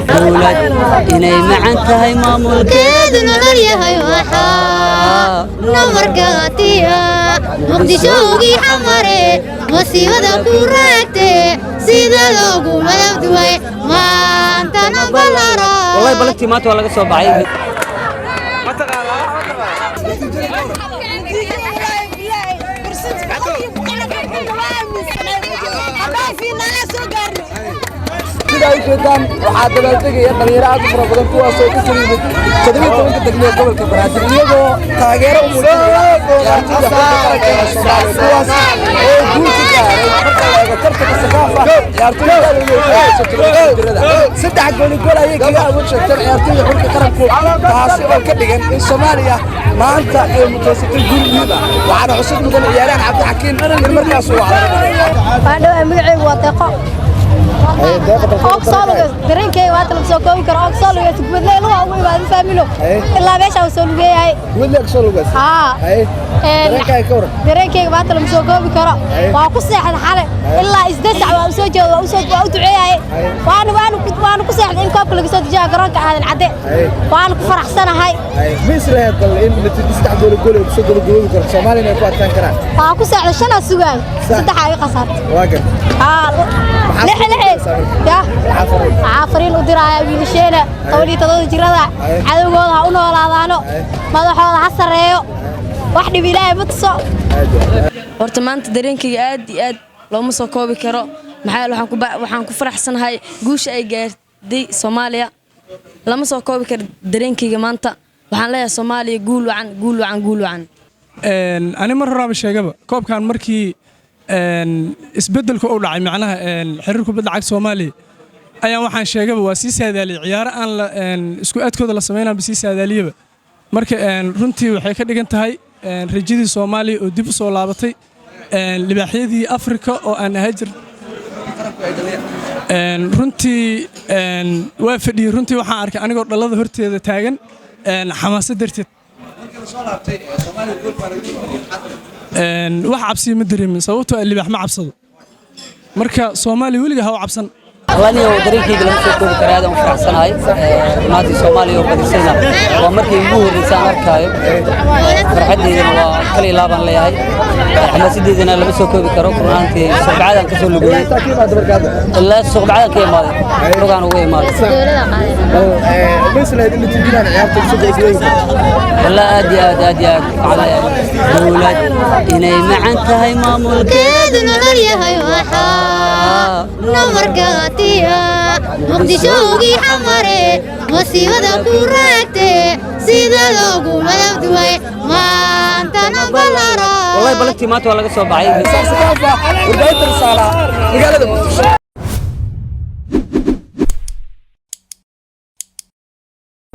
دولة إني معنتها مامول كادنا لريها يوحى نمرقاتيا مقدشوقي حمري وسيودا كوراكتي سيدا لوغو مدبدوي ما انت نبلارا والله بلغتي مات ولا قصوا بعيد شيطان وحاد دبلتغيا dhalinyarada fara badan kuwaas oo ku jiray 17 degmada gobolka Banaadir iyagoo taageero u muujinaya kuwaas oo guulka gaaray marka laga tartanka saqaafa saddex gool ayay kaga awoodeen ciyaartoyda xulka qaranku taas oo ka dhigan in Soomaaliya maanta ay mutaasatay guulida waxaana cusub mudan ciyaaryahan Cabdi Xakiin markaas uu ahaa magacaygu waa deeqo أوكسالوجس درينكي واتلم سوكوي كر أوكسالوجس بدله لو هو يبغى يفهمينه إلا بيش أو سولوجي هاي بدله أوكسالوجس درينكي واتلم سوكوي كر وأقصي حد حاله إلا إزدسع وأسوج وأدعي هاي وأنا قصي حد إن كابل قصة جا قرانك هذا العداء وأنا كفرح سنة هاي مصر هذا إن تستعمل الجول وتصدر الجول كر سومالي ما يقعد تنكره وأقصي على شنا السجان ستة حاجة قصر واقف لحن يا عافرين ودرايا ويلشينا قولي تضاد جرada cadawgooda ha u noolaadaano madaxooda ha sareeyo wax dhib ilaahay ma tuso horta maanta dareenkayga aad iyo aad looma soo koobi karo maxaa waxaan ku faraxsanahay guusha ay gaartay Soomaaliya lama soo koobi karo dareenkayga maanta waxaan leeyahay Soomaaliya guul wacan ani mar hore sheegaba koobkan markii isbedelku uu dhacay macnaha xiriirka badda cagta Soomaaliya ayaan waxaan sheegaba waa sii saadaaliyay ciyaaro aan isku aadkooda la sameeyay bisi saadaaliyaba marka runtii waxay ka dhigan tahay rajadii Soomaaliya oo dib u soo laabatay libaaxyadii Afrika oo aan haajir runtii waa fadhiyay runtii waxaan arkay anigoo dhalada horteeda taagan xamaasad darteed wax cabsi ma dareemin sababtoo ah libax ma cabsado marka Soomaaliya waliga ha u cabsan والله أنا درينكي لما سويت كرادة وفرحسناي نادي سومالي وبديسينا ومركي يجوه الإنسان أركاي فرحتي إذا وكلي لابان لي هاي حماسي إذا لما سويت بكرة كرانتي سبعة كسر لجوي لا سبعة كي ماضي رجعنا وين ماضي بس لا اللي تجينا عيارة السوق والله أدي على دولة إني معنتها مامول كادنا لريها يوحى نمرقاتيا مقدشوقي حمري وسيودا كوراكتي سيدا لوغو مدبدوي ما انت نبلارا والله بلغتي مات ولا قصوا بعيد ورقاية الرسالة